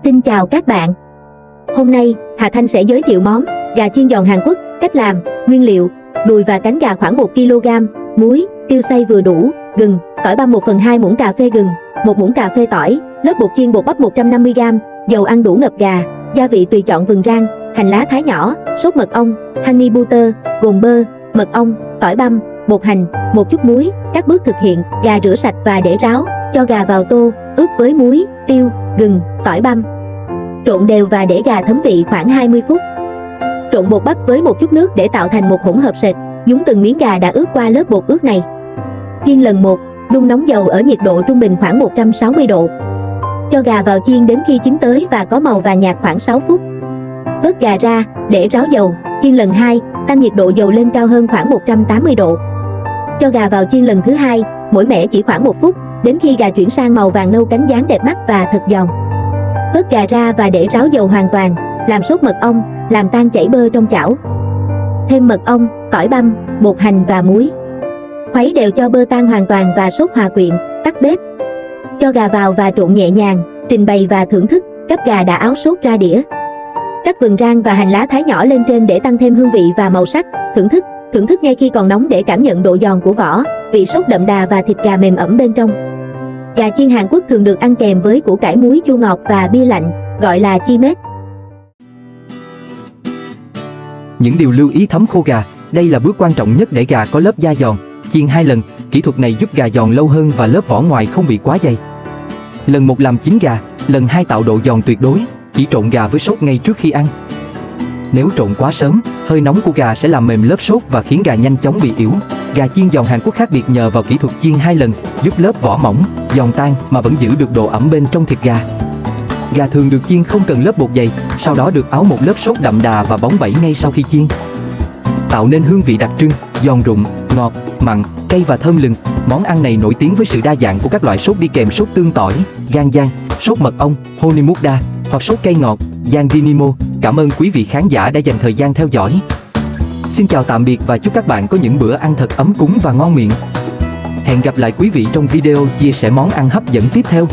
Xin chào các bạn. Hôm nay, Hà Thanh sẽ giới thiệu món gà chiên giòn Hàn Quốc. Cách làm, nguyên liệu: đùi và cánh gà khoảng 1 kg, muối, tiêu xay vừa đủ, gừng, tỏi băm 1/2 muỗng cà phê gừng, 1 muỗng cà phê tỏi, lớp bột chiên bột bắp 150g, dầu ăn đủ ngập gà, gia vị tùy chọn vừng rang, hành lá thái nhỏ, sốt mật ong, honey butter, gồm bơ, mật ong, tỏi băm, bột hành, một chút muối. Các bước thực hiện: gà rửa sạch và để ráo, cho gà vào tô, ướp với muối, tiêu, gừng, tỏi băm. Trộn đều và để gà thấm vị khoảng 20 phút. Trộn bột bắp với một chút nước để tạo thành một hỗn hợp sệt, nhúng từng miếng gà đã ướp qua lớp bột ướt này. Chiên lần 1, đun nóng dầu ở nhiệt độ trung bình khoảng 160 độ. Cho gà vào chiên đến khi chín tới và có màu vàng nhạt khoảng 6 phút. Vớt gà ra, để ráo dầu, chiên lần 2, tăng nhiệt độ dầu lên cao hơn khoảng 180 độ. Cho gà vào chiên lần thứ 2, mỗi mẻ chỉ khoảng 1 phút, đến khi gà chuyển sang màu vàng nâu cánh dáng đẹp mắt và thật giòn. Vớt gà ra và để ráo dầu hoàn toàn, làm sốt mật ong, làm tan chảy bơ trong chảo. Thêm mật ong, tỏi băm, bột hành và muối. Khuấy đều cho bơ tan hoàn toàn và sốt hòa quyện, tắt bếp. Cho gà vào và trộn nhẹ nhàng, trình bày và thưởng thức. Gắp gà đã áo sốt ra đĩa. Rắc vừng rang và hành lá thái nhỏ lên trên để tăng thêm hương vị và màu sắc. Thưởng thức ngay khi còn nóng để cảm nhận độ giòn của vỏ, vị sốt đậm đà và thịt gà mềm ẩm bên trong. Gà chiên Hàn Quốc thường được ăn kèm với củ cải muối chua ngọt và bia lạnh, gọi là chimet. Những điều lưu ý thấm khô gà. Đây là bước quan trọng nhất để gà có lớp da giòn. Chiên 2 lần, kỹ thuật này giúp gà giòn lâu hơn và lớp vỏ ngoài không bị quá dày. Lần 1 làm chín gà, lần 2 tạo độ giòn tuyệt đối. Chỉ trộn gà với sốt ngay trước khi ăn. Nếu trộn quá sớm, hơi nóng của gà sẽ làm mềm lớp sốt và khiến gà nhanh chóng bị yếu. Gà chiên giòn Hàn Quốc khác biệt nhờ vào kỹ thuật chiên 2 lần, giúp lớp vỏ mỏng, giòn tan mà vẫn giữ được độ ẩm bên trong thịt gà. Gà thường được chiên không cần lớp bột dày, sau đó được áo một lớp sốt đậm đà và bóng bẩy ngay sau khi chiên. Tạo nên hương vị đặc trưng, giòn rụm, ngọt, mặn, cay và thơm lừng. Món ăn này nổi tiếng với sự đa dạng của các loại sốt đi kèm: sốt tương tỏi, gan giang, sốt mật ong, honey mukda, hoặc sốt cay ngọt, giang dinimo. Cảm ơn quý vị khán giả đã dành thời gian theo dõi. Xin chào tạm biệt và chúc các bạn có những bữa ăn thật ấm cúng và ngon miệng. Hẹn gặp lại quý vị trong video chia sẻ món ăn hấp dẫn tiếp theo.